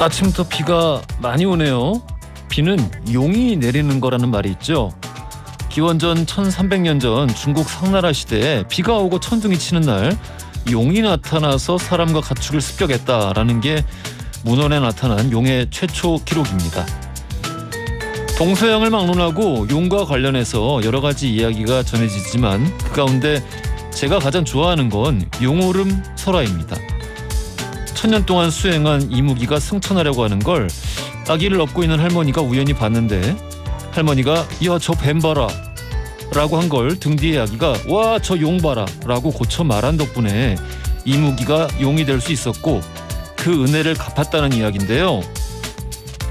아침부터 비가 많이 오네요. 비는 용이 내리는 거라는 말이 있죠. 기원전 1300년 전 중국 상나라 시대에 비가 오고 천둥이 치는 날 용이 나타나서 사람과 가축을 습격했다라는 게 문헌에 나타난 용의 최초 기록입니다. 동서양을 막론하고 용과 관련해서 여러 가지 이야기가 전해지지만 그 가운데 제가 가장 좋아하는 건 용오름 설화입니다. 천년 동안 수행한 이무기가 승천하려고 하는 걸 아기를 업고 있는 할머니가 우연히 봤는데 할머니가 야, 저 뱀 봐라 라고 한 걸 등 뒤에 아기가 와, 저 용 봐라 라고 고쳐 말한 덕분에 이무기가 용이 될 수 있었고 그 은혜를 갚았다는 이야기인데요.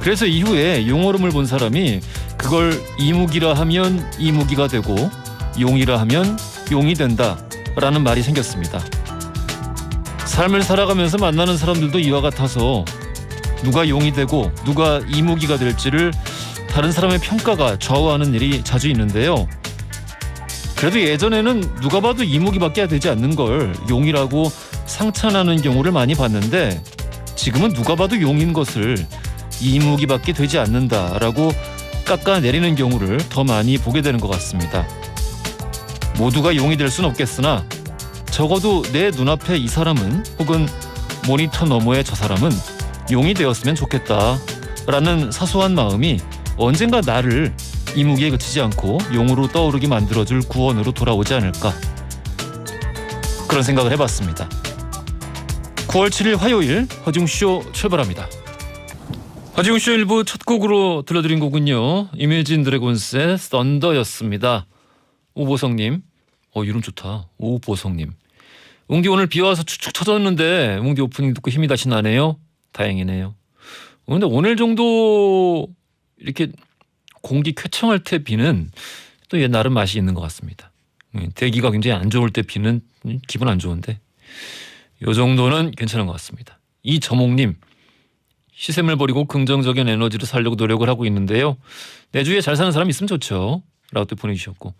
그래서 이후에 용오름을 본 사람이 그걸 이무기라 하면 이무기가 되고 용이라 하면 용이 된다 라는 말이 생겼습니다. 삶을 살아가면서 만나는 사람들도 이와 같아서 누가 용이 되고 누가 이무기가 될지를 다른 사람의 평가가 좌우하는 일이 자주 있는데요. 그래도 예전에는 누가 봐도 이무기밖에 되지 않는 걸 용이라고 상찬하는 경우를 많이 봤는데 지금은 누가 봐도 용인 것을 이무기밖에 되지 않는다라고 깎아내리는 경우를 더 많이 보게 되는 것 같습니다. 모두가 용이 될 수는 없겠으나 적어도 내 눈앞에 이 사람은 혹은 모니터 너머의 저 사람은 용이 되었으면 좋겠다라는 사소한 마음이 언젠가 나를 이무기에 그치지 않고 용으로 떠오르게 만들어줄 구원으로 돌아오지 않을까 그런 생각을 해봤습니다. 9월 7일 화요일 허지웅쇼 출발합니다. 허지웅쇼 1부 첫 곡으로 들려드린 곡은요, 이매진 드래곤스의 썬더였습니다. 오보성님, 이름 좋다. 오보성님, 웅디 오늘 비와서 축축 처졌는데 웅디 오프닝 듣고 힘이 다시 나네요. 다행이네요. 그런데 오늘 정도 이렇게 공기 쾌청할 때 비는 또 나름 맛이 있는 것 같습니다. 대기가 굉장히 안 좋을 때 비는 기분 안 좋은데 이 정도는 괜찮은 것 같습니다. 이저몽님, 시샘을 버리고 긍정적인 에너지로 살려고 노력을 하고 있는데요. 내 주위에 잘 사는 사람 있으면 좋죠. 라고 또 보내주셨고,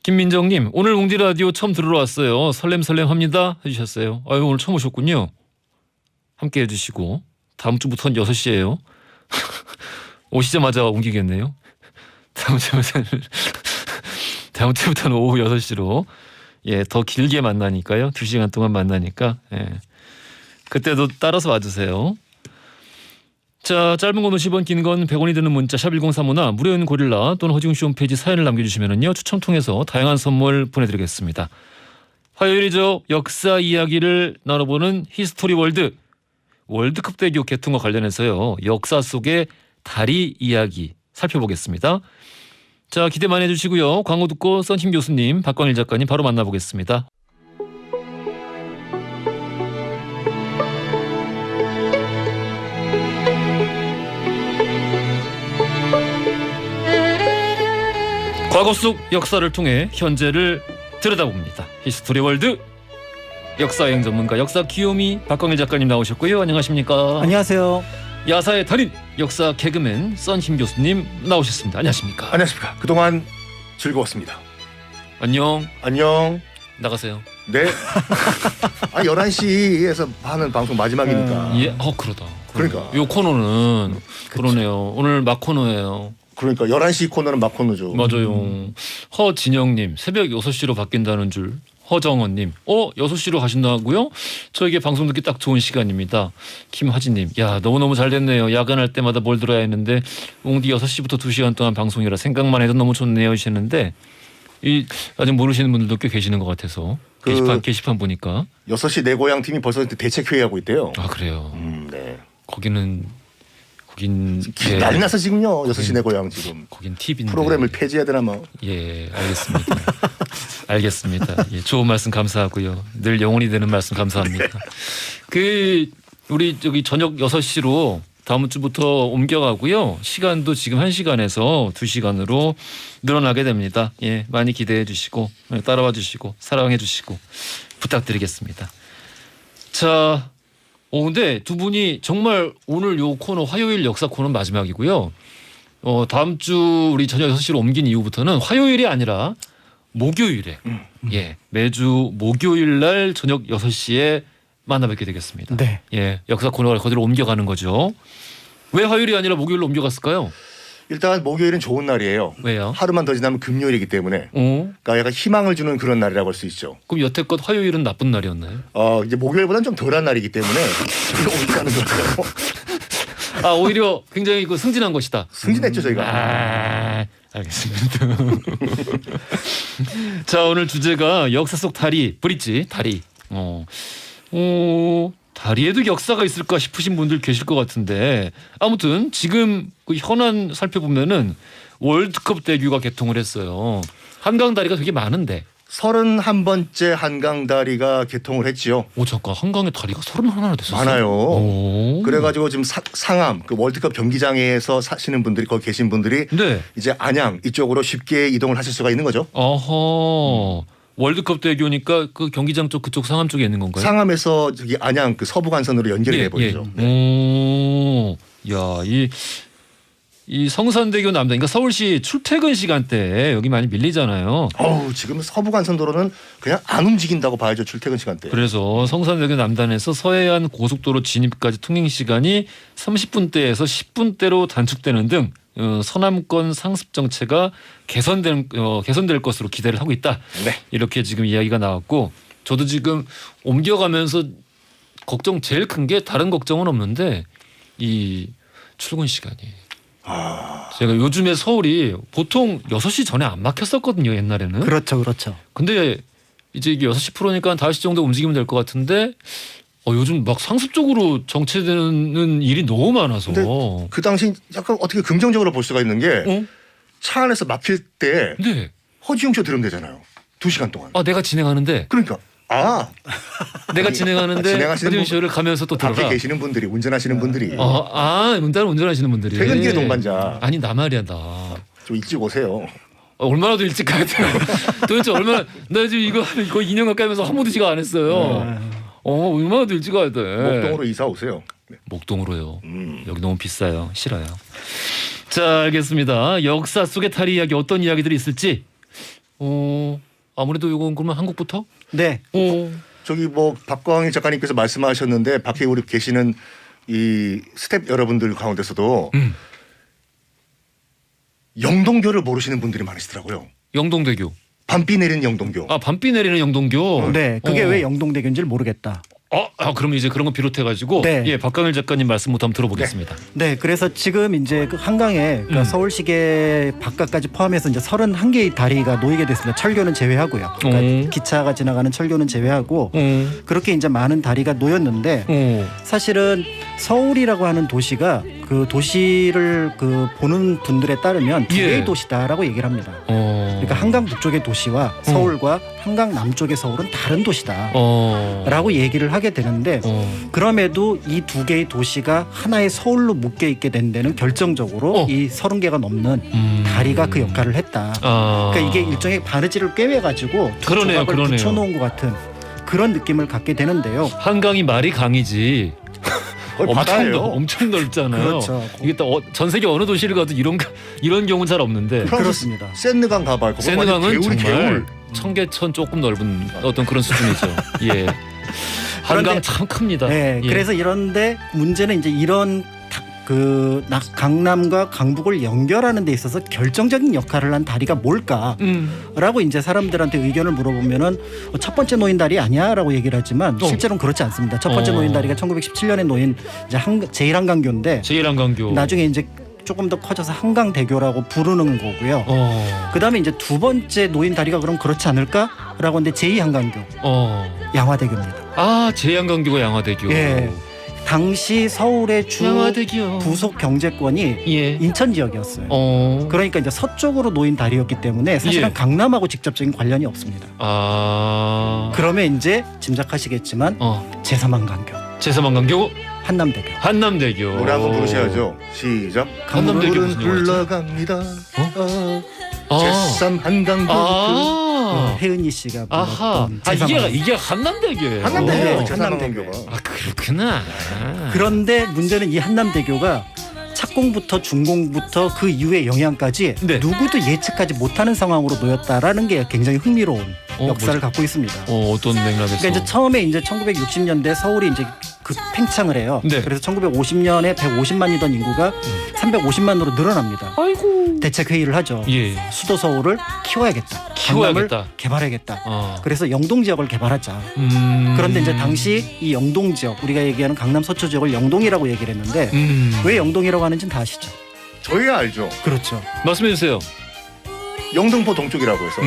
김민정님, 오늘 웅디 라디오 처음 들으러 왔어요. 설렘설렘합니다 해주셨어요. 아유, 오늘 처음 오셨군요. 함께 해주시고 다음 주부터는 6시예요. 오시자마자 옮기겠네요. 다음 주부터는 오후 6시로 더 길게 만나니까요. 2시간 동안 만나니까 그때도 따라서 와주세요. 자, 짧은 건 50원, 긴 건 100원이 드는 문자 샵 1035나 무료인 고릴라 또는 허지웅쇼 홈페이지 사연을 남겨주시면요, 추첨 통해서 다양한 선물 보내드리겠습니다. 화요일이죠. 역사 이야기를 나눠보는 히스토리 월드. 월드컵 대교 개통과 관련해서요, 역사 속의 다리 이야기 살펴보겠습니다. 자, 기대 많이 해주시고요. 광고 듣고 썬킴 교수님, 박광일 작가님 바로 만나보겠습니다. 과거 속 역사를 통해 현재를 들여다봅니다. 히스토리 월드. 역사여행 전문가 역사 귀요미 박광일 작가님 나오셨고요. 안녕하십니까? 안녕하세요. 야사의 달인 역사 개그맨 썬킴 교수님 나오셨습니다. 안녕하십니까? 안녕하십니까. 그동안 즐거웠습니다. 안녕. 안녕. 나가세요. 네. 11시에서 하는 방송 마지막이니까. 예, 그러다. 그러니까. 요 코너는 그러네요. 오늘 막 코너예요. 그러니까 11시 코너는 막 코너죠. 맞아요. 허진영님, 새벽 6시로 바뀐다는 줄. 허정원님, 6시로 가신다고요? 저에게 방송 듣기 딱 좋은 시간입니다. 김하진님, 야, 너무너무 잘 됐네요. 야간할 때마다 뭘 들어야 했는데 웅디 6시부터 2시간 동안 방송이라 생각만 해도 너무 좋네요 하시는데, 아직 모르시는 분들도 꽤 계시는 것 같아서 게시판 보니까 6시 내 고향 팀이 벌써 대책회의하고 있대요. 아, 그래요? 네. 거긴 난리 나서 지금요. 6시 내 고향 지금. 거긴 팁인데 프로그램을 폐지해야 되나 뭐. 예, 알겠습니다. 알겠습니다. 예, 좋은 말씀 감사하고요. 늘 영혼이 되는 말씀 감사합니다. 우리 저녁 6시로 다음 주부터 옮겨가고요. 시간도 지금 1시간에서 2시간으로 늘어나게 됩니다. 예, 많이 기대해 주시고 따라와 주시고 사랑해 주시고 부탁드리겠습니다. 자, 근데 두 분이 정말 오늘 요 코너 화요일 역사 코너 마지막이고요. 다음 주 우리 저녁 6시로 옮긴 이후부터는 화요일이 아니라 목요일에 매주 목요일 날 저녁 6시에 만나뵙게 되겠습니다. 네. 예, 역사 코너가 거기로 옮겨가는 거죠. 왜 화요일이 아니라 목요일로 옮겨갔을까요? 일단 목요일은 좋은 날이에요. 왜요? 하루만 더 지나면 금요일이기 때문에 그러니까 약간 희망을 주는 그런 날이라고 할 수 있죠. 그럼 여태껏 화요일은 나쁜 날이었나요? 이제 목요일보다는 좀 덜한 날이기 때문에 옮겨가는 거예요. 아, 오히려 굉장히 그 승진한 것이다. 승진했죠 저희가. 아, 알겠습니다. 자, 오늘 주제가 역사 속 다리, 브릿지, 다리. 다리에도 역사가 있을까 싶으신 분들 계실 것 같은데 아무튼 지금 그 현안 살펴보면은 월드컵 대교가 개통을 했어요. 한강 다리가 되게 많은데. 31번째 한강 다리가 개통을 했지요. 오, 잠깐, 한강에 다리가 31나 됐었어요. 많아요. 오. 그래가지고 지금 상암 그 월드컵 경기장에서 사시는 분들이 거기 계신 분들이 네. 이제 안양 이쪽으로 쉽게 이동을 하실 수가 있는 거죠. 어허. 월드컵 대교니까 그 경기장 쪽 그쪽 상암 쪽에 있는 건가요? 상암에서 저기 안양 그 서부간선으로 연결이 돼 버리죠. 오, 야, 이 성산대교 남단, 그러니까 서울시 출퇴근 시간대 여기 많이 밀리잖아요. 지금 서부간선도로는 그냥 안 움직인다고 봐야죠 출퇴근 시간대. 그래서 성산대교 남단에서 서해안 고속도로 진입까지 통행 시간이 30분대에서 10분대로 단축되는 등 서남권 상습 정체가 개선될 것으로 기대를 하고 있다. 네. 이렇게 지금 이야기가 나왔고 저도 지금 옮겨가면서 걱정 제일 큰 게 다른 걱정은 없는데 이 출근 시간이. 제가 요즘에 서울이 보통 6시 전에 안 막혔었거든요. 옛날에는. 그렇죠. 그렇죠. 근데 이제 이게 6시 프로니까 5시 정도 움직이면 될 것 같은데 요즘 막 상습적으로 정체되는 일이 너무 많아서. 근데 그 당시 약간 어떻게 긍정적으로 볼 수가 있는 게 차 안에서 막힐 때 네. 허지웅 쇼 들으면 되잖아요. 2시간 동안. 내가 진행하는데 그러니까 내가 진행하는데 진행하시는 허지웅 쇼를 가면서 또 밖에 들어라. 계시는 분들이 운전하시는 분들이 운전하시는 분들이. 퇴근길에 동반자. 아니 나 말이야 나. 좀 일찍 오세요. 얼마나 더 일찍 가야 돼? 도대체 얼마나 나 지금 이거 2년 가까이 하면서 한 번도 지각 안 했어요. 얼마나 더 일찍 가야 돼? 목동으로 이사 오세요. 네. 목동으로요. 여기 너무 비싸요. 싫어요. 자, 알겠습니다. 역사 속의 다리 이야기 어떤 이야기들이 있을지. 아무래도 이건 그러면 한국부터? 네. 저기 박광일 작가님께서 말씀하셨는데 밖에 우리 계시는 이 스태프 여러분들 가운데서도 영동교를 모르시는 분들이 많으시더라고요. 영동대교. 밤비 내리는 영동교. 밤비 내리는 영동교. 네. 그게 왜 영동대교인지를 모르겠다. 그럼 이제 그런 거 비롯해가지고 네. 박광일 작가님 말씀부터 한번 들어보겠습니다. 네, 그래서 지금 이제 그 한강에 그러니까 서울시계 바깥까지 포함해서 이제 31개의 다리가 놓이게 됐습니다. 철교는 제외하고요. 그러니까 기차가 지나가는 철교는 제외하고 그렇게 이제 많은 다리가 놓였는데 사실은 서울이라고 하는 도시가 그 도시를 그 보는 분들에 따르면 두 개의 도시다라고 얘기를 합니다. 그러니까 한강 북쪽의 도시와 서울과 한강 남쪽의 서울은 다른 도시다라고 얘기를 하게 되는데 그럼에도 이 두 개의 도시가 하나의 서울로 묶여 있게 된 데는 결정적으로 이 30개가 넘는 다리가 그 역할을 했다. 그러니까 이게 일종의 바느질을 꿰매가지고 두 조각을 붙여놓은 것 같은 그런 느낌을 갖게 되는데요. 한강이 말이 강이지. 엄청 넓잖아요. 그렇죠. 이게 또 전 세계 어느 도시를 가도 이런 경우는 잘 없는데. 그렇습니다. 센느강 가봐. 센느강은 정말 청계천 조금 넓은 어떤 그런 수준이죠. 예. 한강 참 큽니다. 네, 그래서 이런데 문제는 이제 이런 강남과 강북을 연결하는 데 있어서 결정적인 역할을 한 다리가 뭘까라고 이제 사람들한테 의견을 물어보면은 첫 번째 놓인 다리 아니야라고 얘기를 하지만 실제로는 그렇지 않습니다. 첫 번째 놓인 다리가 1917년에 놓인 이제 제1한강교인데 제1한강교 나중에 이제 조금 더 커져서 한강대교라고 부르는 거고요. 그다음에 이제 두 번째 놓인 다리가 그럼 그렇지 않을까라고 하는데 제2한강교 양화대교입니다. 제2한강교가 양화대교. 예. 당시 서울의 주 양화대교. 부속 경제권이 인천 지역이었어요. 그러니까 이제 서쪽으로 놓인 다리였기 때문에 사실은 강남하고 직접적인 관련이 없습니다. 그러면 이제 짐작하시겠지만 제3한강교. 한남대교. 노래 한번 부르셔야죠. 시작. 한남대교 무슨 흘러갑니다. 제3한강교. 혜은이 씨가 불렀던 이게 한남대교예요. 한남대교. 제3한강교가. 그렇구나. 그런데 문제는 이 한남대교가 착공부터 준공부터 그 이후의 영향까지 누구도 예측하지 못하는 상황으로 놓였다라는 게 굉장히 흥미로운 역사를 뭐죠? 갖고 있습니다. 어떤 맥락에서? 그러니까 이제 처음에 이제 1960년대 서울이 이제 팽창을 해요. 네. 그래서 1950년에 150만이던 인구가 350만으로 늘어납니다. 아이고. 대책 회의를 하죠. 예. 수도 서울을 키워야겠다. 키워야겠다. 강남을 개발해야겠다. 어. 그래서 영동 지역을 개발하자. 그런데 이제 당시 이 영동 지역, 우리가 얘기하는 강남 서초 지역을 영동이라고 얘기를 했는데 왜 영동이라고 하는지는 다 아시죠? 저희야 알죠. 그렇죠. 말씀해 주세요. 영등포 동쪽이라고 해서.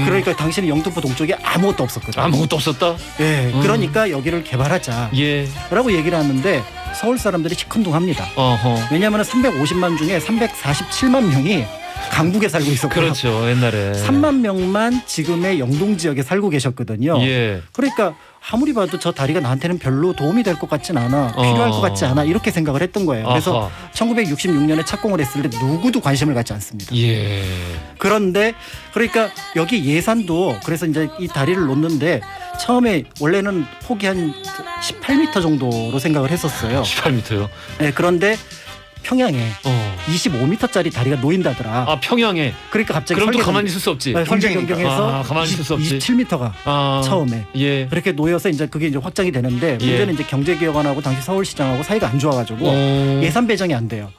그러니까 당시는 영등포 동쪽에 아무것도 없었거든요. 아무것도 없었다. 예, 그러니까 여기를 개발하자라고 예. 얘기를 하는데 서울 사람들이 시큰둥합니다. 어허. 왜냐하면 350만 중에 347만 명이 강북에 살고 있었고요. 그렇죠. 옛날에. 3만 명만 지금의 영동 지역에 살고 계셨거든요. 예. 그러니까 아무리 봐도 저 다리가 나한테는 별로 도움이 될 것 같진 않아, 필요할 것 같지 않아 이렇게 생각을 했던 거예요. 그래서 아하. 1966년에 착공을 했을 때 누구도 관심을 갖지 않습니다. 예. 그런데 그러니까 여기 예산도 그래서 이제 이 다리를 놓는데 처음에 원래는 폭이 한 18m 정도로 생각을 했었어요. 18m요. 네, 그런데 평양에 25m짜리 다리가 놓인다더라. 아 평양에. 그러니까 갑자기 그럼 또 설계 가만히 있을 수 없지. 설계 경쟁이니까. 변경해서 가만히 있을 수 없지. 27m가 처음에 예. 그렇게 놓여서 이제 그게 이제 확장이 되는데 문제는 이제 경제기획안하고 당시 서울시장하고 사이가 안 좋아가지고 예산 배정이 안 돼요.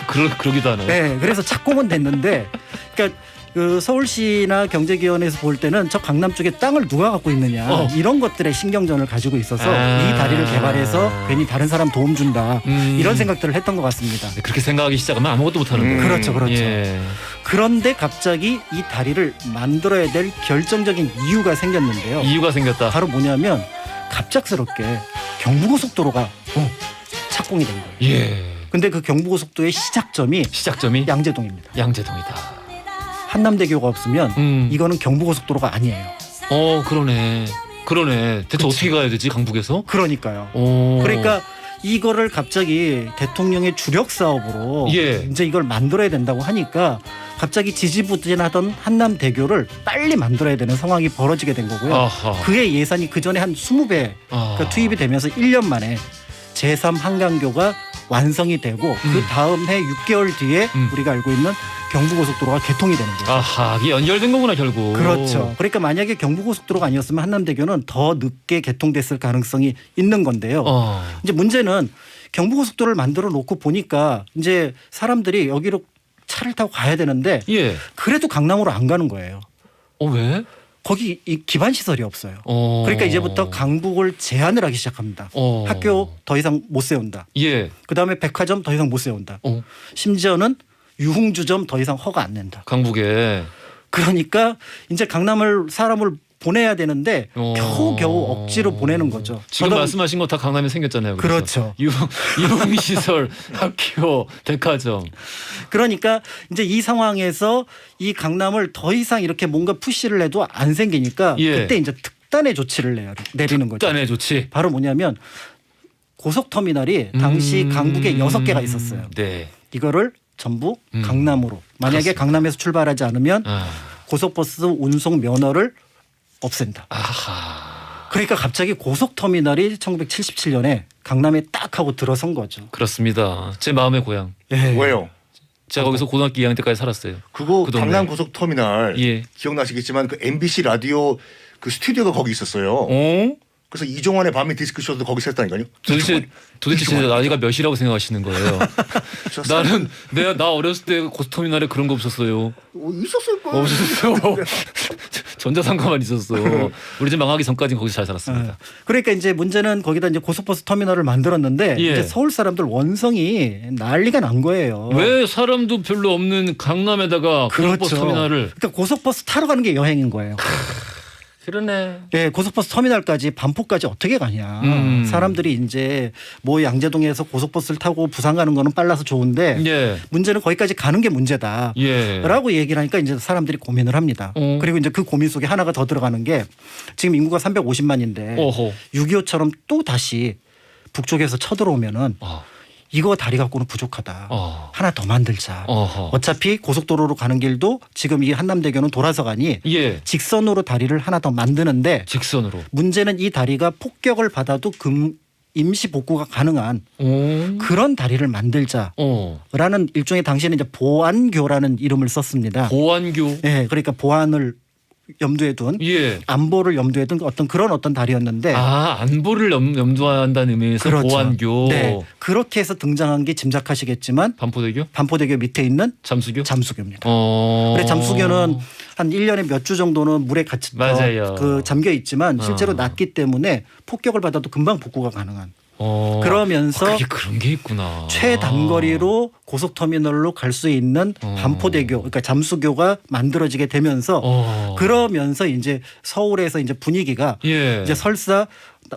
그러기도 하네. 네, 그래서 착공은 됐는데, 그러니까 그 서울시나 경제기획원에서 볼 때는 저 강남 쪽에 땅을 누가 갖고 있느냐 이런 것들의 신경전을 가지고 있어서 이 다리를 개발해서 괜히 다른 사람 도움 준다 이런 생각들을 했던 것 같습니다. 그렇게 생각하기 시작하면 아무것도 못하는 거예요. 그렇죠, 그렇죠. 예. 그런데 갑자기 이 다리를 만들어야 될 결정적인 이유가 생겼는데요. 이유가 생겼다. 바로 뭐냐면 갑작스럽게 경부고속도로가 착공이 된 거예요. 예. 근데 그 경부고속도로의 시작점이 시작점이 양재동입니다. 양재동이다. 한남대교가 없으면 이거는 경부고속도로가 아니에요. 그러네. 대체 어떻게 가야 되지 강북에서? 그러니까요. 오. 그러니까 이거를 갑자기 대통령의 주력 사업으로 예. 이제 이걸 만들어야 된다고 하니까 갑자기 지지부진하던 한남대교를 빨리 만들어야 되는 상황이 벌어지게 된 거고요. 아하. 그의 예산이 그 전에 한 20배 투입이 되면서 1년 만에 제3 한강교가 완성이 되고 그 다음 해 6개월 뒤에 우리가 알고 있는 경부고속도로가 개통이 되는 거죠. 아하, 이게 연결된 거구나 결국. 그렇죠. 그러니까 만약에 경부고속도로가 아니었으면 한남대교는 더 늦게 개통됐을 가능성이 있는 건데요. 이제 문제는 경부고속도로를 만들어 놓고 보니까 이제 사람들이 여기로 차를 타고 가야 되는데 예. 그래도 강남으로 안 가는 거예요. 왜? 거기 이 기반 시설이 없어요. 그러니까 이제부터 강북을 제한을 하기 시작합니다. 학교 더 이상 못 세운다. 예. 그다음에 백화점 더 이상 못 세운다. 심지어는 유흥주점 더 이상 허가 안 낸다. 강북에. 그러니까 이제 강남을 사람을 보내야 되는데 겨우겨우 억지로 보내는 거죠. 지금 말씀하신 거 다 강남에 생겼잖아요. 그렇죠. 유흥시설, 학교, 백화점. 그러니까 이제 이 상황에서 이 강남을 더 이상 이렇게 뭔가 푸시를 해도 안 생기니까 그때 이제 특단의 조치를 내리는 거죠. 특단의 조치. 바로 뭐냐면 고속터미널이 당시 강북에 6개가 있었어요. 네. 이거를 전부 강남으로. 만약에 강남에서 출발하지 않으면 고속버스 운송 면허를 없앤다. 아하. 그러니까 갑자기 고속터미널이 1977년에 강남에 딱 하고 들어선 거죠. 그렇습니다. 제 마음의 고향. 예. 왜요? 제가 거기서 고등학교 2학년 때까지 살았어요. 그거 그 동네. 강남 고속터미널 예. 기억나시겠지만 그 MBC 라디오 그 스튜디오가 거기 있었어요. 그래서 이종환의 밤의 디스크쇼도 거기서 했다니까요. 도대체 제 나이가 몇이라고 생각하시는 거예요? 나 어렸을 때 고속터미널에 그런 거 없었어요. 있었을 거예요. 없었어요. 전자상가만 있었어. 우리 집 망하기 전까지는 거기서 잘 살았습니다. 그러니까 이제 문제는 거기다 이제 고속버스 터미널을 만들었는데 예. 이제 서울 사람들 원성이 난리가 난 거예요. 왜 사람도 별로 없는 강남에다가 고속버스 터미널을? 그러니까 고속버스 타러 가는 게 여행인 거예요. 그러네. 네, 고속버스 터미널까지 반포까지 어떻게 가냐. 사람들이 이제 뭐 양재동에서 고속버스를 타고 부산 가는 거는 빨라서 좋은데 예. 문제는 거기까지 가는 게 문제다. 예. 라고 얘기를 하니까 이제 사람들이 고민을 합니다. 그리고 이제 그 고민 속에 하나가 더 들어가는 게 지금 인구가 350만인데 6.25처럼 또 다시 북쪽에서 쳐들어오면은 이거 다리 갖고는 부족하다. 하나 더 만들자. 어차피 고속도로로 가는 길도 지금 이 한남대교는 돌아서 가니 예. 직선으로 다리를 하나 더 만드는데 직선으로. 문제는 이 다리가 폭격을 받아도 임시 복구가 가능한 그런 다리를 만들자라는 일종의 당시에는 이제 보안교라는 이름을 썼습니다. 보안교. 네, 그러니까 보안을 염두에 둔 예. 안보를 염두에 둔 어떤 다리였는데 안보를 염두한다는 의미에서 그렇죠. 보안교. 네. 그렇게 해서 등장한 게 짐작하시겠지만 반포대교 밑에 있는 잠수교. 잠수교입니다. 그래 잠수교는 한 1년에 몇 주 정도는 물에 같이 맞아요. 잠겨 있지만 실제로 낮기 때문에 폭격을 받아도 금방 복구가 가능한. 그러면서 그런 게 있구나. 최단거리로 고속터미널로 갈 수 있는 반포대교, 그러니까 잠수교가 만들어지게 되면서 그러면서 이제 서울에서 이제 분위기가 예. 이제 설사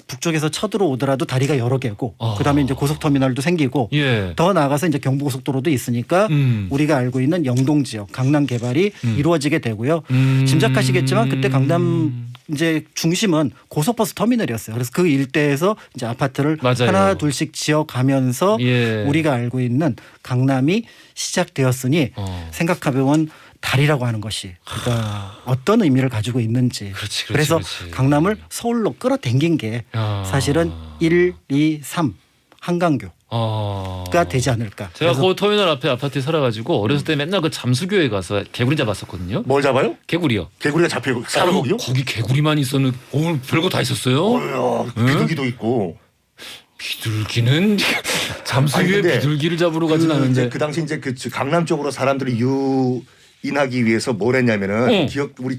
북쪽에서 쳐들어오더라도 다리가 여러 개고 그다음에 이제 고속터미널도 생기고 예. 더 나아가서 이제 경부고속도로도 있으니까 우리가 알고 있는 영동 지역 강남 개발이 이루어지게 되고요. 짐작하시겠지만 그때 강남 이제 중심은 고속버스 터미널이었어요. 그래서 그 일대에서 이제 아파트를 맞아요. 하나 둘씩 지어가면서 예. 우리가 알고 있는 강남이 시작되었으니 생각해보면 다리라고 하는 것이 그러니까 어떤 의미를 가지고 있는지 그렇지, 그래서 그렇지. 강남을 서울로 끌어당긴 게 사실은 1, 2, 3 한강교가 되지 않을까. 제가 그 터미널 앞에 아파트에 살아가지고 어렸을 때 맨날 그 잠수교에 가서 개구리 잡았었거든요. 뭘 잡아요? 개구리요. 개구리가 잡히고 살아 거기요? 거기 개구리만 있었는 오늘 별거 다 있었어요. 비둘기도 있고. 비둘기는 잠수교에 아니, 근데 비둘기를 잡으러 가진 않은데. 그 당시 이제 그 강남 쪽으로 사람들이 유인하기 위해서 뭘 했냐면은 우리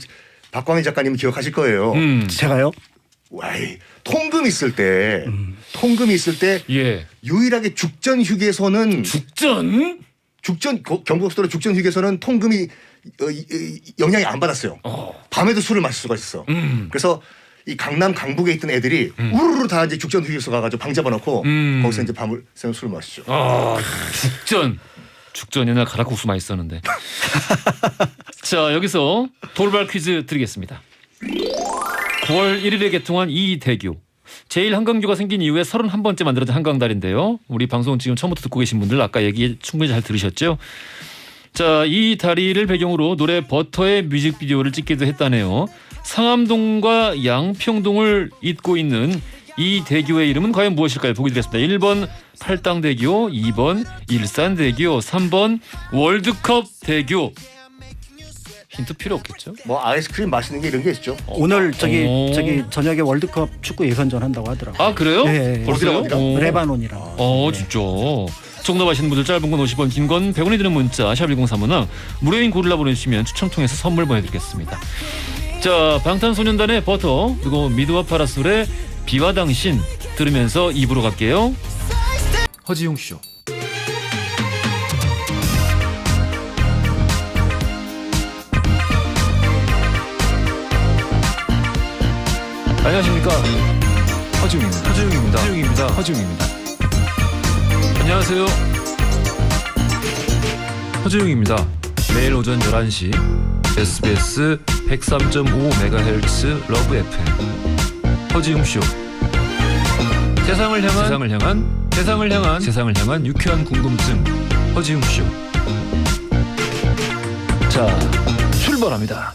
박광희 작가님 기억하실 거예요. 제가요? 와이 통금 있을 때 통금이 있을 때 예. 유일하게 죽전 휴게소는 죽전 경부고속도로 죽전 휴게소는 통금이 영향이 안 받았어요. 밤에도 술을 마실 수가 있어. 그래서 이 강남 강북에 있던 애들이 우르르 다 이제 죽전 휴게소 가가지고 방 잡아놓고 거기서 이제 밤을 새는 술을 마시죠. 죽전 옛날 가락국수 맛있었는데. 자 여기서 돌발 퀴즈 드리겠습니다. 9월 1일에 개통한 이 대교. 제1한강교가 생긴 이후에 31번째 만들어진 한강다리인데요. 우리 방송 지금 처음부터 듣고 계신 분들 아까 얘기 충분히 잘 들으셨죠? 자, 이 다리를 배경으로 노래 버터의 뮤직비디오를 찍기도 했다네요. 상암동과 양평동을 잇고 있는 이 대교의 이름은 과연 무엇일까요? 보기 드렸습니다. 1번 팔당대교, 2번 일산대교, 3번 월드컵대교. 힌트 필요 없겠죠? 뭐 아이스크림 맛있는 게 이런 게 있죠. 오늘 저기 저녁에 월드컵 축구 예선전 한다고 하더라고요. 아 그래요? 네. 벌써요? 레바논이랑. 진짜. 정답 아시는 분들 짧은 건 50원, 긴 건 100원이 드는 문자 샵 1035나 무료인 고릴라 보내주시면 추첨 통해서 선물 보내드리겠습니다. 자, 방탄소년단의 버터 그리고 미드와 파라솔의 비와 당신 들으면서 2부로 갈게요. 허지용 쇼. 안녕하십니까. 허지용입니다. 안녕하세요. 허지웅입니다. 매일 오전 11시 SBS 103.5MHz 러브 FM 허지웅쇼. 세상을 향한 유쾌한 궁금증 허지웅쇼. 자, 출발합니다.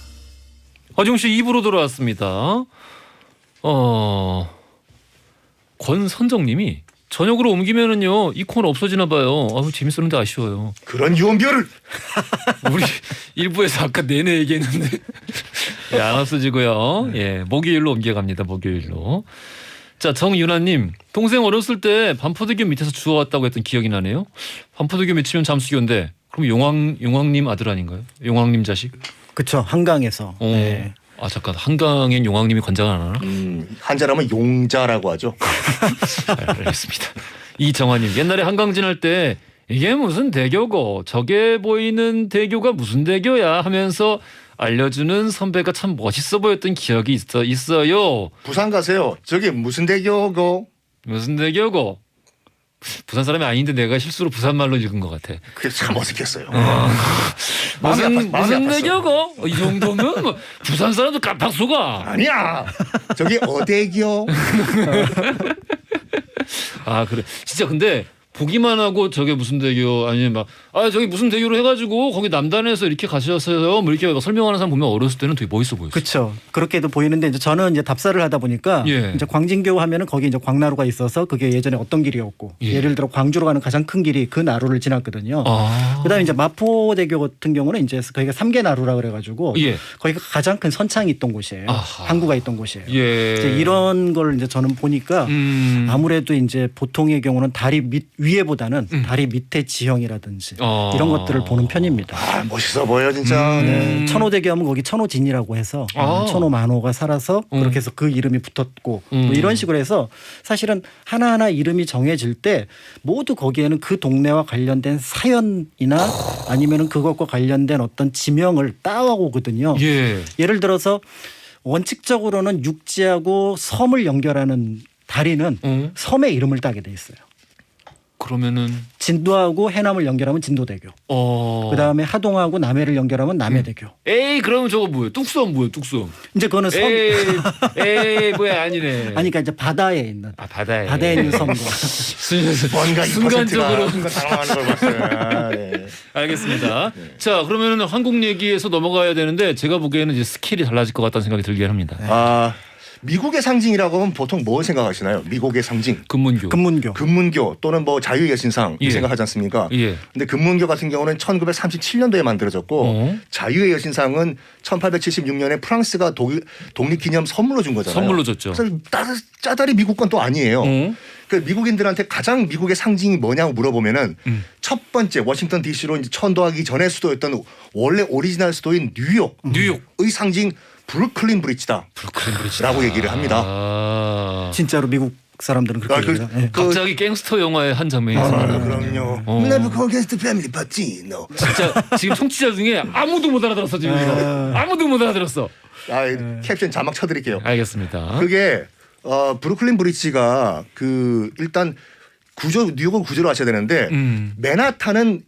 허지웅 씨 2부로 돌아왔습니다. 권선정님이 저녁으로 옮기면은요 이 코너 없어지나 봐요. 재밌었는데 아쉬워요. 그런 유언비어를 우리 일부에서 아까 내내 얘기했는데 안 없어지고요. 예, 목요일로 옮겨갑니다. 목요일로. 자, 정윤아님 동생 어렸을 때 반포대교 밑에서 주워왔다고 했던 기억이 나네요. 반포대교 밑이면 잠수교인데 그럼 용왕님 아들 아닌가요? 용왕님 자식? 그렇죠. 한강에서. 네. 잠깐 한강엔 용왕님이 관장을 안 하나? 한자라면 용자라고 하죠. 알겠습니다. 이정화님 옛날에 한강 지날 때 이게 무슨 대교고 저게 보이는 대교가 무슨 대교야 하면서 알려주는 선배가 참 멋있어 보였던 기억이 있어요. 부산 가세요. 저기 무슨 대교고? 무슨 대교고? 부산 사람이 아닌데 내가 실수로 부산 말로 읽은 것 같아. 그게 참 어색했어요. 무슨 아팠어. 대교고? 이 정도면 뭐 부산 사람도 깜빡 속아. 아니야. 저기 어대교. 그래. 진짜 근데 보기만 하고 저게 무슨 대교 아니면 막 저기 무슨 대교로 해가지고 거기 남단에서 이렇게 가셨어요. 뭐 이렇게 설명하는 사람 보면 어렸을 때는 되게 멋있어 보였어요. 그렇죠. 그렇게도 보이는데 이제 저는 이제 답사를 하다 보니까 예. 이제 광진교 하면은 거기 이제 광나루가 있어서 그게 예전에 어떤 길이었고 예. 예를 들어 광주로 가는 가장 큰 길이 그 나루를 지났거든요. 그다음에 이제 마포대교 같은 경우는 이제 거기가 삼계나루라 그래가지고 예. 거기가 가장 큰 선창이 있던 곳이에요. 아하. 항구가 있던 곳이에요. 예. 이제 이런 걸 이제 저는 보니까 아무래도 이제 보통의 경우는 다리 위에보다는 다리 밑에 지형이라든지 이런 것들을 보는 편입니다. 아, 멋있어 보여 진짜. 네. 천호대교 하면 거기 천호진이라고 해서 천호만호가 살아서 그렇게 해서 그 이름이 붙었고 뭐 이런 식으로 해서 사실은 하나하나 이름이 정해질 때 모두 거기에는 그 동네와 관련된 사연이나 아니면은 그것과 관련된 어떤 지명을 따와오거든요. 예. 예를 들어서 원칙적으로는 육지하고 섬을 연결하는 다리는 섬의 이름을 따게 돼 있어요. 그러면은 진도하고 해남을 연결하면 진도대교. 그다음에 하동하고 남해를 연결하면 남해대교. 에이 그러면 저거 뭐예요? 뚝섬 뭐예요? 뚝섬. 이제 그거는 섬. 에이 뭐야 아니네. 아니 그러니까 이제 바다에 있는 바다에 있는 섬과 뭔가 순간적으로 순간 당황하는 걸 봤어요. 아, 네. 알겠습니다. 자 그러면은 한국 얘기에서 넘어가야 되는데 제가 보기에는 이제 스킬이 달라질 것 같다는 생각이 들긴 합니다. 아, 미국의 상징이라고 하면 보통 뭘 생각하시나요? 미국의 상징. 금문교. 금문교 또는 뭐 자유의 여신상 예. 생각하지 않습니까? 예. 근데 금문교 같은 경우는 1937년도에 만들어졌고 자유의 여신상은 1876년에 프랑스가 독립기념 선물로 준 거잖아요. 선물로 줬죠. 그래서 짜다리 미국 건 또 아니에요. 그 미국인들한테 가장 미국의 상징이 뭐냐고 물어보면은 첫 번째 워싱턴 DC로 이제 천도하기 전의 수도였던 원래 오리지널 수도인 뉴욕의 상징 브루클린 브릿지다. 라고 얘기를 합니다. 진짜로 미국 사람들은 그렇게 얘기해요. 네. 갑자기 갱스터 영화의 한 장면이 있습니다. 그럼요. Never forget the family patino. 진짜 지금 청취자 중에 아무도 못 알아들었어 지금 이거. 아무도 못 알아들었어. 캡션 자막 쳐드릴게요. 알겠습니다. 그게 브루클린 브릿지가 그 일단 뉴욕을 구조로 하셔야 되는데 맨하탄은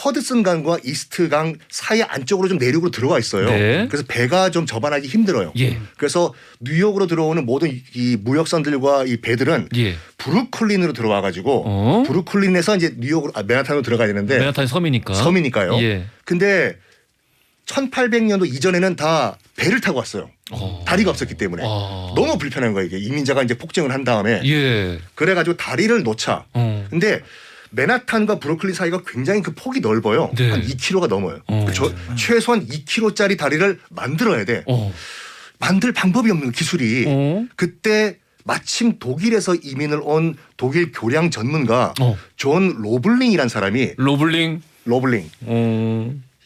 허드슨강과 이스트강 사이 안쪽으로 좀 내륙으로 들어가 있어요. 네. 그래서 배가 좀 접안하기 힘들어요. 예. 그래서 뉴욕으로 들어오는 모든 이 무역선들과 이 배들은 예. 브루클린으로 들어와 가지고 브루클린에서 이제 뉴욕으로 맨하탄으로 들어가야 되는데 맨하탄 섬이니까. 섬이니까요. 예. 근데 1800년도 이전에는 다 배를 타고 왔어요. 다리가 없었기 때문에 너무 불편한 거예요. 이게 이민자가 이제 폭증을 한 다음에 예. 그래가지고 다리를 놓자. 근데 맨하탄과 브루클린 사이가 굉장히 그 폭이 넓어요. 네. 한 2km가 넘어요. 최소한 2km짜리 다리를 만들어야 돼. 만들 방법이 없는 기술이 그때 마침 독일에서 이민을 온 독일 교량 전문가 존 로블링이라는 사람이 로블링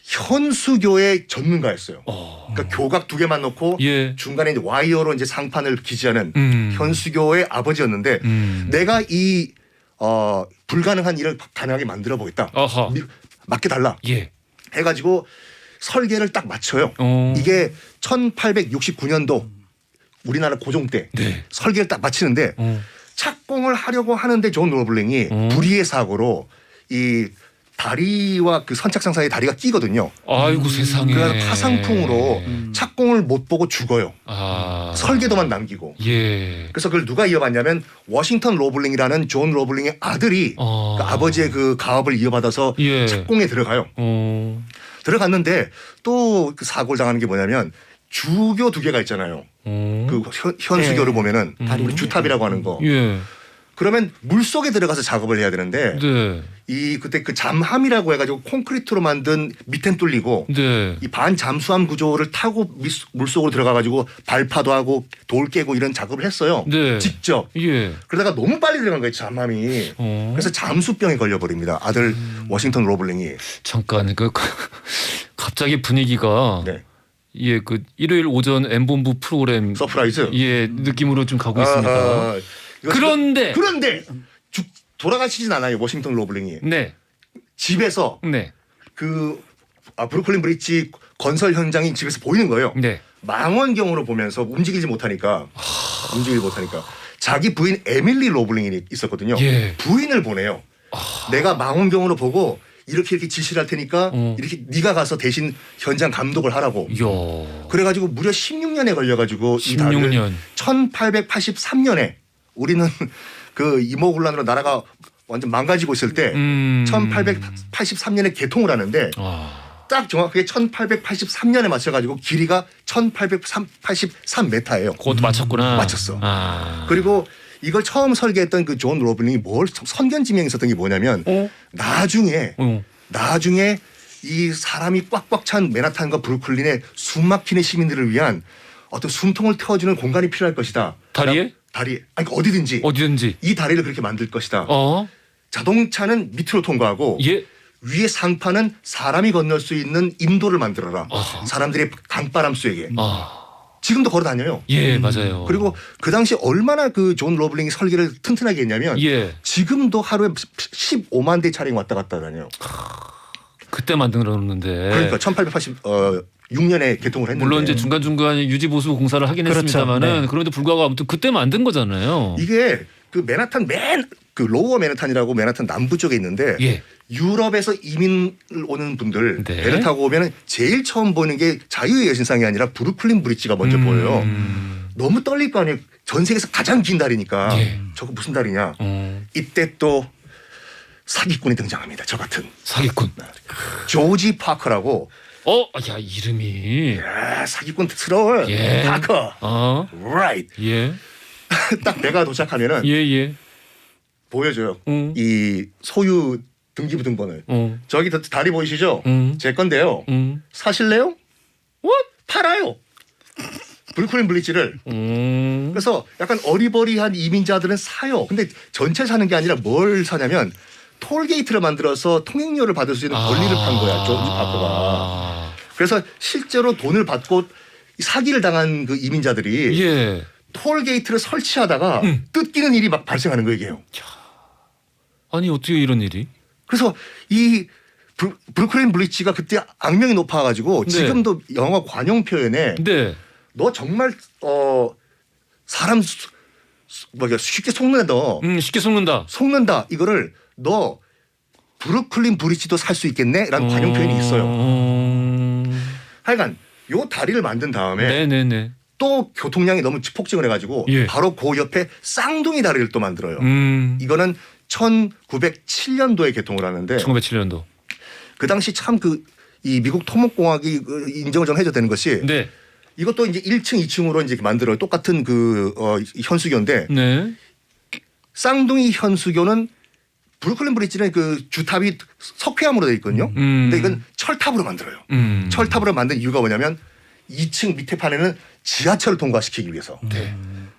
현수교의 전문가였어요. 그러니까 교각 두 개만 놓고 예. 중간에 이제 와이어로 이제 상판을 기지하는 현수교의 아버지였는데 내가 이 불가능한 일을 가능하게 만들어 보겠다. 맡겨달라. 예. 해가지고 설계를 딱 맞춰요. 이게 1869년도 우리나라 고종 때 네. 설계를 딱 마치는데 착공을 하려고 하는데 존 로블링이 불의의 사고로 이 다리와 그 선착장 사이에 다리가 끼거든요. 아이고 세상에. 그래서 화상풍으로 착공을 못 보고 죽어요. 설계도만 남기고. 예. 그래서 그걸 누가 이어받냐면 워싱턴 로블링이라는 존 로블링의 아들이 그 아버지의 그 가업을 이어받아서 예. 착공에 들어가요. 들어갔는데 또 그 사고를 당하는 게 뭐냐면 주교 두 개가 있잖아요. 그 현수교를 보면은 우리 주탑이라고 하는 거. 예. 그러면 물 속에 들어가서 작업을 해야 되는데 네. 이 그때 그 잠함이라고 해가지고 콘크리트로 만든 밑엔 뚫리고 네. 이 반잠수함 구조를 타고 물 속으로 들어가가지고 발파도 하고 돌 깨고 이런 작업을 했어요. 네. 직접. 예. 그러다가 너무 빨리 들어간 거예요 잠함이. 그래서 잠수병에 걸려버립니다. 아들 워싱턴 로블링이. 잠깐 갑자기 분위기가 네. 예, 그 일요일 오전 M본부 프로그램 서프라이즈. 예 느낌으로 좀 가고 있습니다. 그런데 돌아가시진 않아요 워싱턴 로블링이. 네. 집에서 네. 그 브루클린 브릿지 건설 현장이 집에서 보이는 거예요. 네. 망원경으로 보면서 움직이지 못하니까 자기 부인 에밀리 로블링이 있었거든요. 예. 부인을 보내요. 내가 망원경으로 보고 이렇게 지시를 할 테니까 이렇게 네가 가서 대신 현장 감독을 하라고. 이야. 그래가지고 무려 16년에 걸려가지고 16년. 1883년에 우리는 그 이모군란으로 나라가 완전 망가지고 있을 때 1883년에 개통을 하는데 딱 정확하게 1883년에 맞춰가지고 길이가 1883m예요. 그것도 맞췄구나. 맞췄어. 그리고 이걸 처음 설계했던 그 존 로블링이 뭘 선견지명이 있었던 게 뭐냐면 나중에 이 사람이 꽉꽉 찬 맨하탄과 브루클린의 숨막히는 시민들을 위한 어떤 숨통을 태워주는 공간이 필요할 것이다. 다리에? 아니 어디든지 이 다리를 그렇게 만들 것이다. 자동차는 밑으로 통과하고 예. 위에 상판은 사람이 건널 수 있는 인도를 만들어라. 사람들의 강바람 쏘에게. 지금도 걸어 다녀요. 예, 맞아요. 그리고 그 당시 얼마나 그 존 로블링이 설계를 튼튼하게 했냐면 예. 지금도 하루에 15만 대 차량이 왔다 갔다 다녀요. 그때 만들었는데. 그러니까 1886년에 개통을 했는데 물론 이제 중간중간 유지 보수 공사를 하긴 그렇죠. 했습니다만은 네. 그럼에도 불구하고 아무튼 그때 만든 거잖아요. 이게 그 맨하탄 그 로어 맨하탄이라고 맨하탄 남부 쪽에 있는데 예. 유럽에서 이민을 오는 분들 네. 배를 타고 오면은 제일 처음 보는 게 자유의 여신상이 아니라 브루클린 브릿지가 먼저 보여요. 너무 떨릴 거 아니에요. 전 세계에서 가장 긴 다리니까. 예. 저거 무슨 다리냐. 이때 또 사기꾼이 등장합니다. 저 같은. 사기꾼. 조지 파커라고. 야 이름이. 야, 사기꾼스러워. 예. 파커. Right. 예. 딱 배가 도착하면은 예. 보여줘요. 이 소유 등기부 등본을. 저기 다리 보이시죠? 제 건데요. 사실래요? 팔아요. 브루클린 브릿지를. 그래서 약간 어리버리한 이민자들은 사요. 근데 전체 사는 게 아니라 뭘 사냐면 톨게이트를 만들어서 통행료를 받을 수 있는 권리를 판 거야. 조지 파커가. 그래서 실제로 돈을 받고 사기를 당한 그 이민자들이 예. 톨게이트를 설치하다가 뜯기는 일이 막 발생하는 거예요. 이게요. 아니 어떻게 이런 일이? 그래서 이 브루클린 브릿지가 그때 악명이 높아가지고 네. 지금도 영화 관용 표현에 네. 너 정말 사람 쉽게 속는다. 쉽게 속는다. 속는다. 이거를 너 브루클린 브릿지도 살 수 있겠네? 라는 관용 표현이 있어요. 하여간 요 다리를 만든 다음에 네네네. 또 교통량이 너무 폭증을 해가지고 예. 바로 그 옆에 쌍둥이 다리를 또 만들어요. 이거는 1907년도에 개통을 하는데 1907년도. 그 당시 참 이 미국 토목공학이 인정을 좀 해줘야 되는 것이 네. 이것도 이제 1층, 2층으로 이제 만들어요. 똑같은 현수교인데 네. 쌍둥이 현수교는 브루클린 브릿지는 그 주탑이 석회암으로 되어 있거든요. 근데 이건 철탑으로 만들어요. 철탑으로 만든 이유가 뭐냐면 2층 밑에 판에는 지하철을 통과시키기 위해서. 네.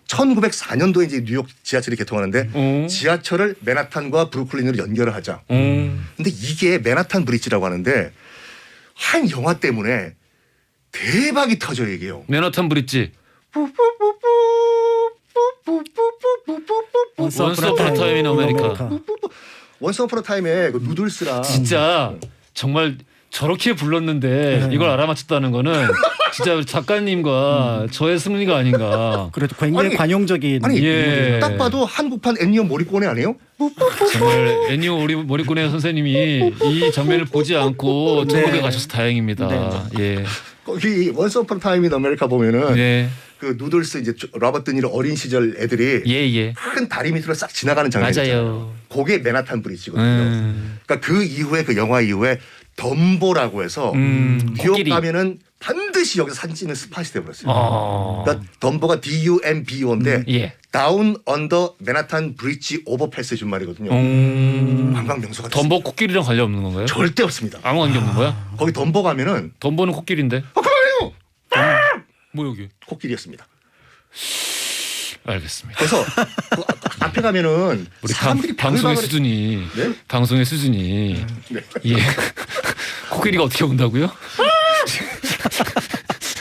1904년도에 이제 뉴욕 지하철이 개통하는데 지하철을 맨하탄과 브루클린으로 연결을 하자. 근데 이게 맨하탄 브릿지라고 하는데 한 영화 때문에 대박이 터져요 이게요. 맨하탄 브릿지. 원스 어폰 어 타임 인 아메리카. 원스 어폰 어 타임에 그 누들스랑 진짜 정말 저렇게 불렀는데 이걸 알아맞혔다는 거는 진짜 작가님과 저의 승리가 아닌가. 그래도 굉장히 관용적인. 예. 딱 봐도 한국판 엔니오 모리꼬네 아니에요? 정말 애니오 모리꼬네 선생님이 이 장면을 보지 않고 천국에 가셔서 다행입니다. 예. 거기 원스 어폰 타임 인 아메리카 보면은 네. 그 누들스 이제 로버트 드니로 어린 시절 애들이 예. 큰 다리 밑으로 싹 지나가는 장면이 있잖아요. 맞아요. 그게 맨하탄 브릿지거든요. 그러니까 그 이후에 그 영화 이후에 덤보라고 해서 뉴욕 코끼리. 가면은 반드시 여기서 사진 찍는 스팟이 돼버렸어요. 그러니까 덤보가 DUMBO인데 예. 다운 언더 맨하탄 브릿지 오버패스 준말이거든요. 관광 명소가 됐어요. 덤보 코끼리랑 관련 없는 건가요? 절대 없습니다. 아무 관계 없는 거야? 거기 덤보 가면은 덤보는 코끼리인데. 그만해요. 뭐 여기? 코끼리였습니다. 알겠습니다. 그래서 그 앞에 가면은 우리 사람들이 방송의 바글바글- 수준이 네? 방송의 수준이 네. 예. 코끼리가 어떻게 온다고요?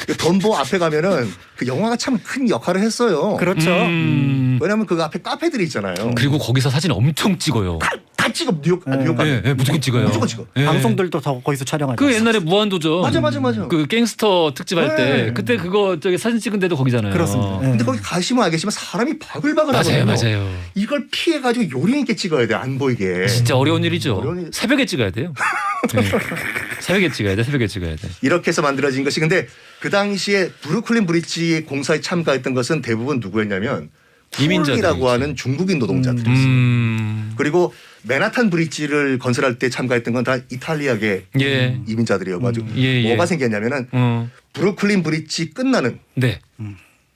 그 덤보 앞에 가면은 그 영화가 참 큰 역할을 했어요. 그렇죠. 왜냐하면 그 앞에 카페들이 있잖아요. 그리고 거기서 사진 엄청 찍어요. 다 찍어 뉴욕 가면. 예, 무조건 찍어요. 무조건 찍어. 예. 방송들도 다 거기서 촬영하죠. 그 옛날에 무한도전 맞아. 그 갱스터 특집할 때 네. 그때 그거 저기 사진 찍은 데도 거기잖아요. 그렇습니다. 예. 근데 거기 가시면 알겠지만 사람이 바글바글하거든요. 맞아요. 이걸 피해 가지고 요령 있게 찍어야 돼. 안 보이게. 진짜 어려운 일이죠. 어려운 일. 새벽에 찍어야 돼요. 네. 새벽에 찍어야 돼. 이렇게 해서 만들어진 것이 근데 그 당시에 브루클린 브릿지 공사에 참가했던 것은 대부분 누구였냐면 이민자들이지. 푸이라고 하는 중국인 노동자들이 있어요. 그리고 맨하탄 브릿지를 건설할 때 참가했던 건 다 이탈리아계 예. 이민자들이어가지고 예, 예. 뭐가 생겼냐면은 브루클린 브릿지 끝나는 네.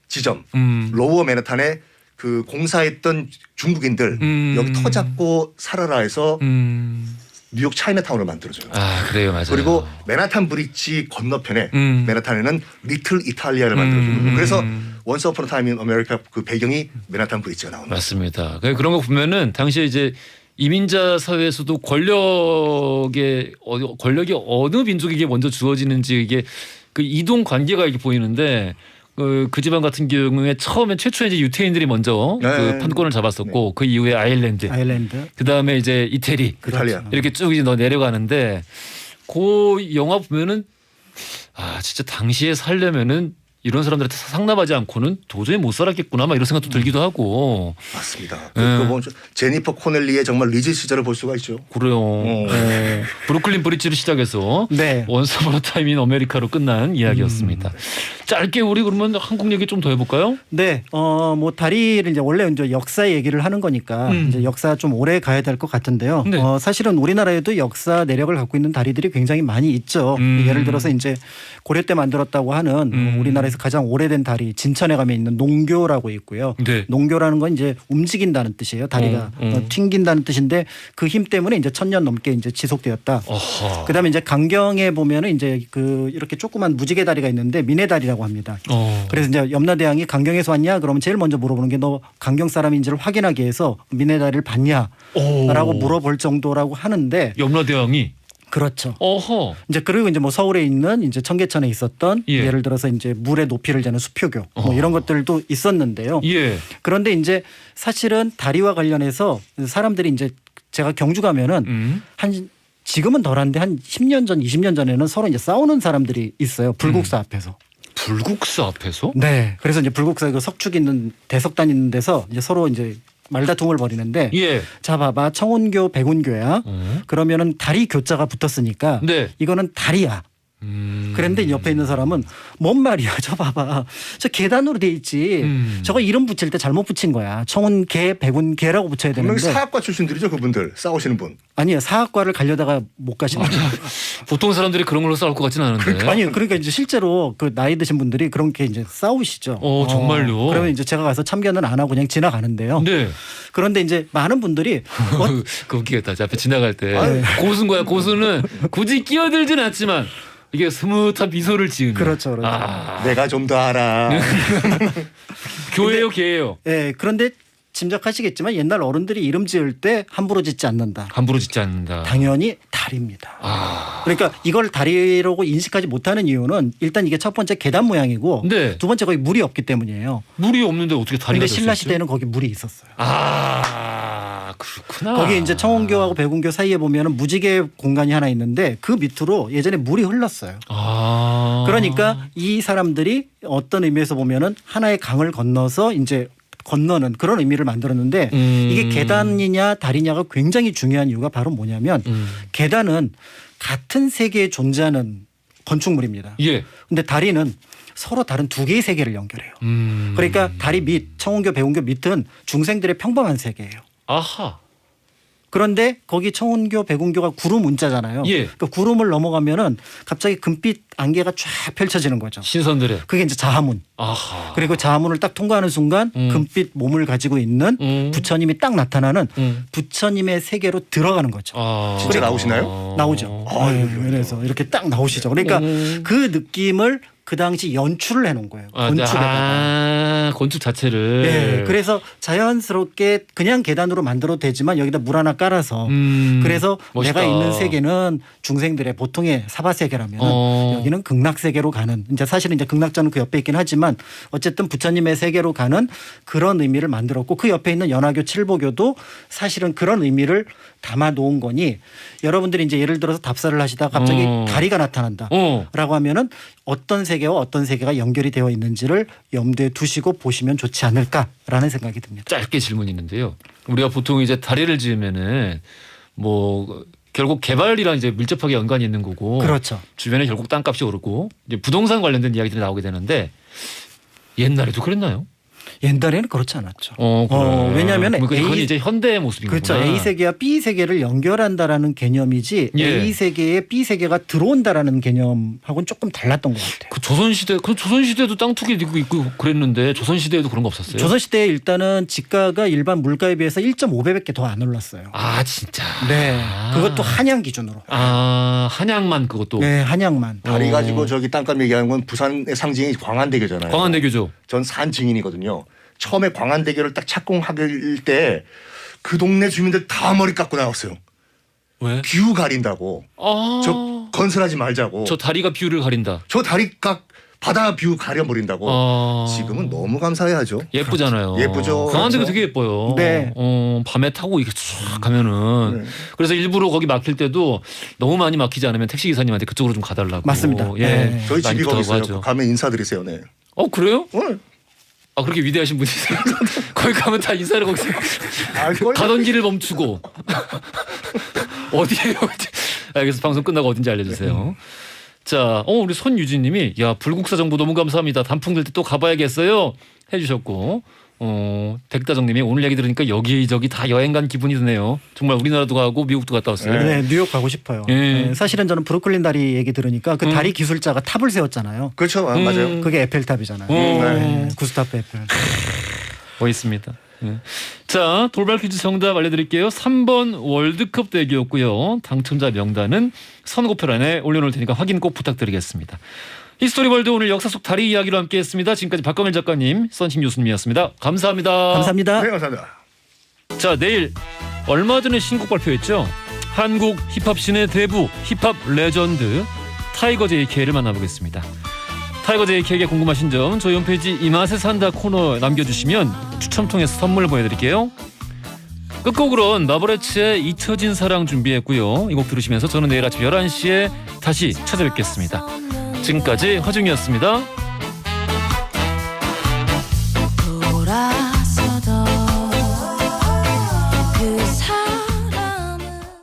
지점 로워 맨하탄에 그 공사했던 중국인들 여기 터 잡고 살아라 해서 뉴욕 차이나타운을 만들어줘요. 아 그래요, 맞아요. 그리고 맨하탄 브릿지 건너편에 맨하탄에는 리틀 이탈리아를 만들어주고 그래서 원스 어폰 타임 인 아메리카 그 배경이 맨하탄 브릿지가 나오는 거예요. 맞습니다. 그런 거 보면은 당시에 이제 이민자 사회에서도 권력이 어느 민족에게 먼저 주어지는지 이게 그 이동 관계가 이렇게 보이는데 그 지방 같은 경우에 처음에 최초에 이제 유태인들이 먼저 네. 그 판권을 잡았었고 그 이후에 아일랜드, 아일랜드. 그다음에 이제 이태리, 이탈리아. 이렇게 쭉 이제 내려가는데 그 영화 보면은 아 진짜 당시에 살려면은 이런 사람들한테 상납하지 않고는 도저히 못 살았겠구나 막 이런 생각도 들기도 하고. 맞습니다. 그거 보면 제니퍼 코넬리의 정말 리즈 시절을 볼 수가 있죠. 그래요. 네. 브루클린 브릿지를 시작해서 네. 원스 어폰 타임 인 아메리카로 끝난 이야기였습니다. 짧게 우리 그러면 한국 얘기 좀 더 해볼까요? 네, 뭐 다리를 이제 원래 이제 역사 얘기를 하는 거니까 이제 역사 좀 오래 가야 될 것 같은데요. 네. 사실은 우리나라에도 역사 내력을 갖고 있는 다리들이 굉장히 많이 있죠. 예를 들어서 이제 고려 때 만들었다고 하는 우리나라에서 가장 오래된 다리 진천에 가면 있는 농교라고 있고요. 네. 농교라는 건 이제 움직인다는 뜻이에요. 다리가 튕긴다는 뜻인데 그 힘 때문에 이제 1000년 넘게 이제 지속되었다. 어허. 그다음에 이제 강경에 보면은 이제 그 이렇게 조그만 무지개 다리가 있는데 미네다리라고 합니다. 그래서 이제 염라대왕이 강경에서 왔냐? 그러면 제일 먼저 물어보는 게 너 강경 사람인지를 확인하기 위해서 미네다리를 봤냐라고 물어볼 정도라고 하는데 염라대왕이 그렇죠. 어허. 이제 그리고 이제 뭐 서울에 있는 이제 청계천에 있었던 예. 예를 들어서 이제 물의 높이를 재는 수표교 뭐 이런 것들도 있었는데요. 예. 그런데 이제 사실은 다리와 관련해서 사람들이 이제 제가 경주 가면은 한 지금은 덜한데 한 10년 전, 20년 전에는 서로 이제 싸우는 사람들이 있어요. 불국사 앞에서. 불국사 앞에서? 네. 그래서 이제 불국사 그 석축 있는 대석단 있는 데서 이제 서로 이제 말다툼을 벌이는데 예. 자 봐봐 청운교 백운교야. 그러면은 다리 교자가 붙었으니까 네. 이거는 다리야. 그런데 옆에 있는 사람은 뭔 말이야 저 봐봐 저 계단으로 돼 있지 저거 이름 붙일 때 잘못 붙인 거야 청운계 백운계라고 붙여야 분명히 되는데 사학과 출신들이죠 그분들 싸우시는 분. 아니요 사학과를 가려다가 못 가시는 거예요. 보통 사람들이 그런 걸로 싸울 것 같지는 않은데. 아니요 그러니까 이제 실제로 그 나이 드신 분들이 그런 게 이제 싸우시죠. 정말요? 그러면 이제 제가 가서 참견은 안 하고 그냥 지나가는데요. 네. 그런데 이제 많은 분들이 그 웃기겠다. 제 앞에 지나갈 때 고수인 거야. 고수는 굳이 끼어들진 않지만 이게 스무트한 미소를 지으는. 그렇죠, 그렇죠. 아, 내가 좀 더 알아. 교회요, 개예요. 예, 그런데 짐작하시겠지만 옛날 어른들이 이름 지을 때 함부로 짓지 않는다. 함부로 짓지 않는다. 당연히 다리입니다. 아. 그러니까 이걸 다리라고 인식하지 못하는 이유는 일단 이게 첫 번째 계단 모양이고 네. 두 번째 거기 물이 없기 때문이에요. 물이 없는데 어떻게 다리가 근데 될 수 신라 있죠? 시대에는 거기 물이 있었어요. 아, 그렇구나. 거기 이제 청운교하고 백운교 사이에 보면은 무지개 공간이 하나 있는데 그 밑으로 예전에 물이 흘렀어요. 아. 그러니까 이 사람들이 어떤 의미에서 보면은 하나의 강을 건너서 이제 건너는 그런 의미를 만들었는데 이게 계단이냐 다리냐가 굉장히 중요한 이유가 바로 뭐냐면 계단은 같은 세계에 존재하는 건축물입니다. 예. 근데 다리는 서로 다른 두 개의 세계를 연결해요. 그러니까 다리 밑, 청운교, 백운교 밑은 중생들의 평범한 세계예요. 아하. 그런데 거기 청운교, 백운교가 구름 운자잖아요. 예. 그 구름을 넘어가면은 갑자기 금빛 안개가 쫙 펼쳐지는 거죠. 신선들의. 그게 이제 자하문. 아하. 그리고 자하문을 딱 통과하는 순간 금빛 몸을 가지고 있는 부처님이 딱 나타나는 부처님의 세계로 들어가는 거죠. 아. 진짜 나오시나요? 나오죠. 그래서 이렇게 딱 나오시죠. 그러니까 그 느낌을 그 당시 연출을 해놓은 거예요. 건축에다가. 건축 자체를. 네, 그래서 자연스럽게 그냥 계단으로 만들어도 되지만 여기다 물 하나 깔아서 그래서 멋있다. 내가 있는 세계는 중생들의 보통의 사바 세계라면 여기는 극락 세계로 가는 이제 사실은 이제 극락전은 그 옆에 있긴 하지만 어쨌든 부처님의 세계로 가는 그런 의미를 만들었고 그 옆에 있는 연화교 칠보교도 사실은 그런 의미를 담아 놓은 거니 여러분들이 이제 예를 들어서 답사를 하시다가 갑자기 다리가 나타난다라고 하면은 어떤 세계와 어떤 세계가 연결이 되어 있는지를 염두에 두시고 보시면 좋지 않을까라는 생각이 듭니다. 짧게 질문이 있는데요. 우리가 보통 이제 다리를 지으면은 뭐 결국 개발이랑 이제 밀접하게 연관이 있는 거고. 그렇죠. 주변에 결국 땅값이 오르고 이제 부동산 관련된 이야기들이 나오게 되는데 옛날에도 그랬나요? 옛날에는 그렇지 않았죠. 그래. 왜냐하면 그건 A- 이제 현대의 모습이구나. 그렇죠. A 세계와 B 세계를 연결한다라는 개념이지 예. A 세계에 B 세계가 들어온다라는 개념하고는 조금 달랐던 것 같아요. 그 조선시대도 땅 투기 있고 그랬는데 조선시대에도 그런 거 없었어요? 조선시대에 일단은 지가가 일반 물가에 비해서 1.5배밖에 더 안 올랐어요. 아 진짜. 네. 그것도 한양 기준으로. 한양만 그것도. 네, 한양만. 다리 가지고 저기 땅값 얘기하는 건 부산의 상징이 광안대교잖아요. 광안대교죠. 전 산 증인이거든요. 처음에 광안대교를 딱 착공할 때 그 동네 주민들 다 머리 깎고 나왔어요. 왜? 뷰 가린다고. 저 건설하지 말자고. 저 다리가 뷰를 가린다. 저 다리 바다 뷰 가려버린다고. 지금은 너무 감사해야죠. 예쁘잖아요. 예쁘죠. 광안대교 그렇죠. 되게 예뻐요. 네. 밤에 타고 이렇게 쫙 가면은 네. 그래서 일부러 거기 막힐 때도 너무 많이 막히지 않으면 택시 기사님한테 그쪽으로 좀 가달라고. 맞습니다. 예. 네. 저희 많이 집이 거기 부탁하고 있어요. 하죠. 가면 인사드리세요. 네. 그래요? 네. 그렇게 위대하신 분이세요? 거기 가면 다 인사를 거기서 알걸? 가던 길을 멈추고 어디에요? 알겠어. 방송 끝나고 어딘지 알려주세요. 자, 우리 손유진님이 야 불국사 정보 너무 감사합니다. 단풍 될 때 또 가봐야겠어요. 해주셨고, 댁다정님이 오늘 얘기 들으니까 여기저기 다 여행 간 기분이 드네요. 정말 우리나라도 가고 미국도 갔다 왔어요. 네, 뉴욕 가고 싶어요. 예. 네, 사실은 저는 브루클린 다리 얘기 들으니까 그 다리 기술자가 탑을 세웠잖아요. 그렇죠. 맞아요. 그게 에펠탑이잖아요. 네. 구스타프 에펠. 멋있습니다. 자, 돌발 퀴즈 정답 알려드릴게요. 3번 월드컵 대기였고요. 당첨자 명단은 선고표란에 올려놓을 테니까 확인 꼭 부탁드리겠습니다. 히스토리월드 오늘 역사 속 다리 이야기로 함께했습니다. 지금까지 박광일 작가님, 선심 교수님이었습니다. 감사합니다. 감사합니다. 네, 감사합니다. 자, 내일 얼마 전에 신곡 발표했죠. 한국 힙합 신의 대부, 힙합 레전드 타이거 JK를 만나보겠습니다. 타이거 JK에게 궁금하신 점 저희 홈페이지 이 맛에 산다 코너 남겨주시면 추첨 통해서 선물 보내드릴게요. 끝곡으로는 나버레츠의 잊혀진 사랑 준비했고요. 이 곡 들으시면서 저는 내일 아침 11시에 다시 찾아뵙겠습니다. 지금까지 허중이었습니다.